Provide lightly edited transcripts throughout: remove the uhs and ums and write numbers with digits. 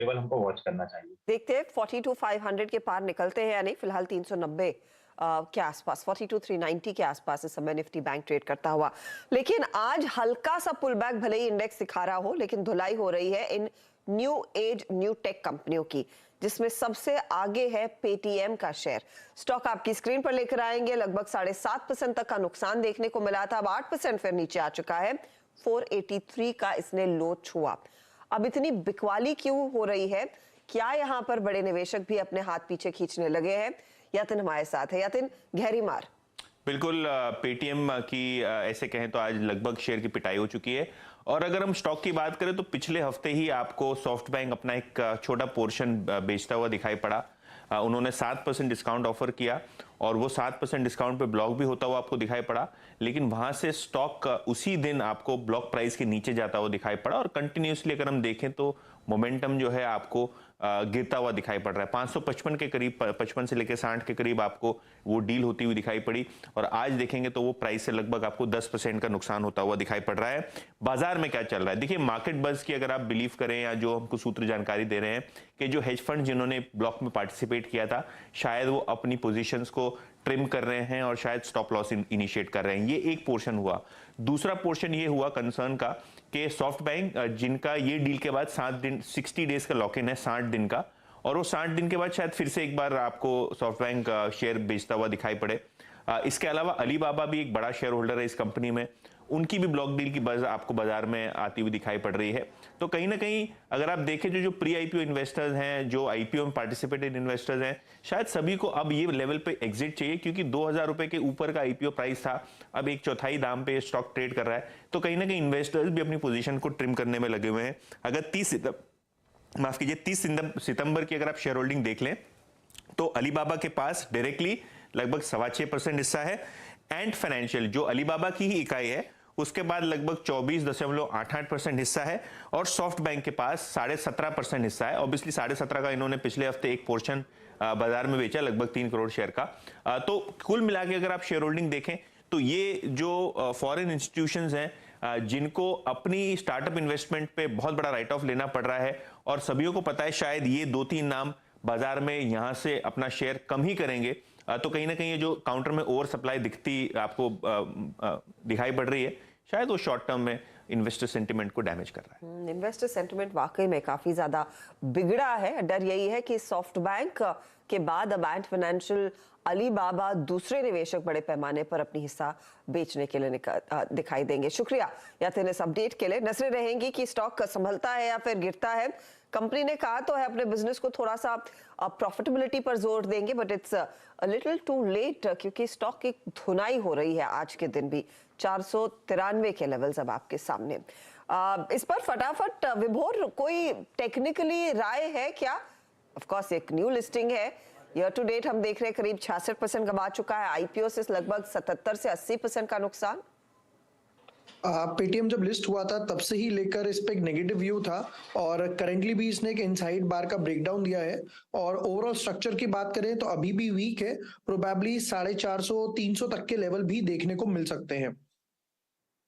केवल हमको वॉच करना चाहिए। देखते हैं 42,500 के पार निकलते हैं या नहीं। फिलहाल 390 के आसपास, 42,390 के आसपास इस समय निफ्टी बैंक ट्रेड करता हुआ। लेकिन आज हल्का सा पुल बैक भले ही इंडेक्स दिखा रहा हो, लेकिन धुलाई हो रही है इन न्यू एज न्यू टेक कंपनियों की, जिसमें सबसे आगे है पेटीएम का शेयर। स्टॉक आपकी स्क्रीन पर लेकर आएंगे। लगभग 7.5% तक का नुकसान देखने को मिला था, अब 8% फिर नीचे आ चुका है। 483 का इसने लो छुआ। अब इतनी बिकवाली क्यों हो रही है? क्या यहाँ पर बड़े निवेशक भी अपने हाथ पीछे खींचने लगे हैं? यतिन हमारे साथ है। यतिन, गहरी मार। बिल्कुल, पेटीएम की ऐसे कहें तो आज लगभग शेयर की पिटाई हो चुकी है। और अगर हम स्टॉक की बात करें तो पिछले हफ्ते ही आपको सॉफ्ट बैंक अपना एक छोटा पोर्शन बेचता हुआ दिखाई पड़ा। उन्होंने 7% डिस्काउंट ऑफर किया और वो 7% डिस्काउंट पे ब्लॉक भी होता हुआ आपको दिखाई पड़ा, लेकिन वहां से स्टॉक उसी दिन आपको ब्लॉक प्राइस के नीचे जाता हुआ दिखाई पड़ा और कंटिन्यूसली अगर हम देखें तो मोमेंटम जो है आपको गिरता हुआ दिखाई पड़ रहा है। 555 के करीब, 55 से लेकर 60 के करीब आपको वो डील होती हुई दिखाई पड़ी और आज देखेंगे तो वो प्राइस से लगभग आपको 10% का नुकसान होता हुआ दिखाई पड़ रहा है। बाजार में क्या चल रहा है देखिए, मार्केट बज की अगर आप बिलीव करें या जो हमको सूत्र जानकारी दे रहे हैं कि जो हेज फंड जिन्होंने ब्लॉक में पार्टिसिपेट किया था, शायद वो अपनी पोजीशंस को ट्रिम कर रहे हैं और शायद स्टॉप लॉस इनिशिएट कर रहे हैं। ये एक पोर्शन हुआ। दूसरा पोर्शन ये हुआ कंसर्न का कि सॉफ्ट बैंक जिनका ये डील के बाद 7 दिन 60 डेज का लॉक इन है, 60 दिन का, और वो 60 दिन के बाद शायद फिर से एक बार आपको सॉफ्ट बैंक शेयर बेचता हुआ दिखाई पड़े। इसके अलावा अलीबाबा भी एक बड़ा शेयर होल्डर है इस कंपनी में, उनकी भी ब्लॉक डील की बज आपको बाजार में आती हुई दिखाई पड़ रही है। तो कहीं ना कहीं अगर आप देखें जो प्री आईपीओ इन्वेस्टर्स हैं, जो आईपीओ में पार्टिसिपेटेड इन्वेस्टर्स हैं, शायद सभी को अब ये लेवल पे एग्जिट चाहिए, क्योंकि 2000 रुपए के ऊपर का आईपीओ प्राइस था, अब 1/4 दाम पे स्टॉक ट्रेड कर रहा है। तो कहीं ना कहीं इन्वेस्टर्स भी अपनी पोजीशन को ट्रिम करने में लगे हुए हैं। अगर 30 सितंबर की अगर आप शेयर होल्डिंग देख लें तो अलीबाबा के पास डायरेक्टली लगभग 6.25% हिस्सा है। एंड फाइनेंशियल जो अलीबाबा की ही इकाई है, उसके बाद लगभग 24.88% हिस्सा है और सॉफ्ट बैंक के पास 17.5% हिस्सा है। ऑब्वियसली 17.5 का इन्होंने पिछले हफ्ते एक पोर्शन बाजार में बेचा, लगभग 3 करोड़ शेयर का। तो कुल मिला के अगर आप शेयर होल्डिंग देखें तो ये जो फॉरेन इंस्टीट्यूशंस हैं जिनको अपनी स्टार्टअप इन्वेस्टमेंट पे बहुत बड़ा राइट ऑफ लेना पड़ रहा है, और सभी को पता है शायद ये 2-3 नाम बाजार में यहां से अपना शेयर कम ही करेंगे, तो कहीं ना कहीं ये जो काउंटर में ओवर सप्लाई दिखती आपको दिखाई पड़ रही है, शायद वो शॉर्ट टर्म में इन्वेस्टर सेंटिमेंट को डैमेज कर रहा है। इन्वेस्टर सेंटिमेंट वाकई में काफी ज्यादा बिगड़ा है। डर यही है कि सॉफ्ट बैंक के बाद अब एंट फाइनेंशियल, अलीबाबा, दूसरे निवेशक बड़े पैमाने पर अपनी हिस्सा बेचने के लिए दिखाई देंगे। शुक्रिया यातिन इस अपडेट के लिए। नजरें रहेंगी कि स्टॉक संभलता है या फिर गिरता है। कंपनी ने कहा तो है अपने बिजनेस को थोड़ा सा प्रॉफिटेबिलिटी पर जोर देंगे, but it's a little too late, क्योंकि स्टॉक की धुनाई हो रही है आज के दिन भी। 493 के लेवल्स अब आपके सामने। इस पर फटाफट विभोर, कोई टेक्निकली राय है क्या? ऑफ कोर्स एक न्यू लिस्टिंग है, ईयर टू डेट हम देख रहे हैं करीब 66% गंवा चुका है, आईपीओ से लगभग 77 से 80% का नुकसान। पेटीएम जब लिस्ट हुआ था तब से ही लेकर इस पे एक नेगेटिव व्यू था और करेंटली भी इसने एक इनसाइड बार का ब्रेकडाउन दिया है। और ओवरऑल स्ट्रक्चर की बात करें तो अभी भी वीक है, प्रोबेबली 450-300 तक के लेवल भी देखने को मिल सकते हैं।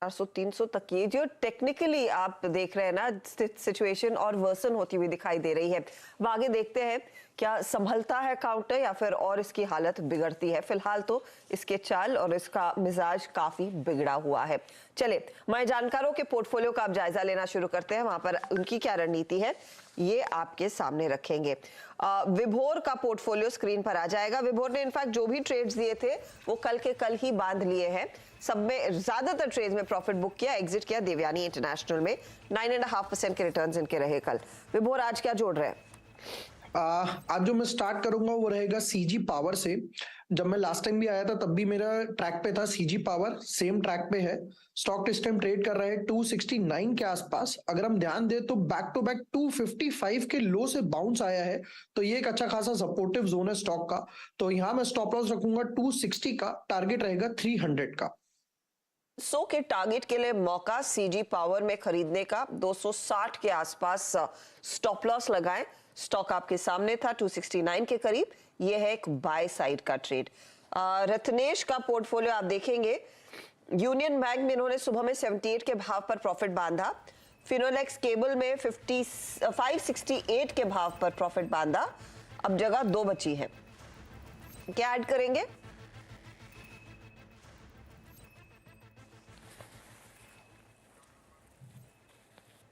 400-300 तक की जो टेक्निकली आप देख रहे हैं ना, सिचुएशन और वर्सन होती हुई दिखाई दे रही है। अब आगे देखते हैं क्या संभलता है काउंटर या फिर और इसकी हालत बिगड़ती है। फिलहाल तो इसके चाल और इसका मिजाज काफी बिगड़ा हुआ है। चले हमारे जानकारों के पोर्टफोलियो का आप जायजा लेना शुरू करते हैं, वहां पर उनकी क्या रणनीति है ये आपके सामने रखेंगे। विभोर का पोर्टफोलियो स्क्रीन पर आ जाएगा। विभोर ने इनफैक्ट जो भी ट्रेड्स दिए थे वो कल के कल ही बांध लिए हैं। सब में ज्यादातर ट्रेड्स में प्रॉफिट बुक किया, एग्जिट किया देवयानी इंटरनेशनल में। 9.5% के रिटर्न्स इनके रहे कल। विभोर आज क्या जोड़ रहे हैं? आज जो मैं स्टार्ट करूंगा वो रहेगा सीजी पावर से। जब मैं लास्ट टाइम भी आया था तब भी मेरा ट्रैक पे था सीजी पावर, सेम ट्रैक पे है। स्टॉक इस टाइम ट्रेड कर रहा है 269 के आसपास। अगर हम ध्यान दें तो बैक टू बैक 255 के लो से बाउंस आया है, तो ये एक अच्छा खासा सपोर्टिव जोन है स्टॉक का। तो यहाँ मैं स्टॉप लॉस रखूंगा 260 का, टारगेट रहेगा 300 का। 100 के टारगेट के लिए मौका सीजी पावर में खरीदने का। 260 के आसपास स्टॉप लॉस लगाएं। स्टॉक आपके सामने था 269 के करीब। यह है एक बाय साइड का ट्रेड। रत्नेश का पोर्टफोलियो आप देखेंगे, यूनियन बैंक में इन्होंने सुबह में 78 के भाव पर प्रॉफिट बांधा, फिनोलेक्स केबल में 568 के भाव पर प्रॉफिट बांधा, अब जगह 2 बची है, क्या ऐड करेंगे?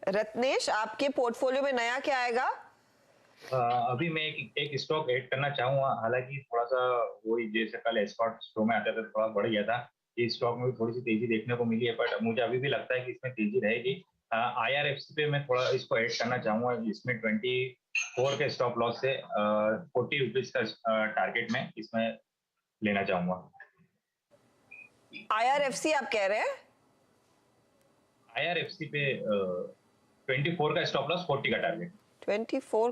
रत्नेश, आपके पोर्टफोलियो में नया क्या आएगा? अभी मैं एक स्टॉक ऐड करना चाहूंगा, हालांकि थोड़ा सा वही जैसे कल एस्कॉर्ट शो में आता था थोड़ा बढ़ गया था, इस स्टॉक में भी थोड़ी सी तेजी देखने को मिली है, बट मुझे अभी भी लगता है कि इसमें तेजी रहेगी। IRFC पे मैं थोड़ा इसको ऐड करना चाहूंगा, इसमें 24 के स्टॉप लॉस से 40 रुपीज का टारगेट में इसमें लेना चाहूंगा। IRFC आप कह रहे हैं? IRFC पे 24 का स्टॉप लॉस, 40 का टारगेट। 24 का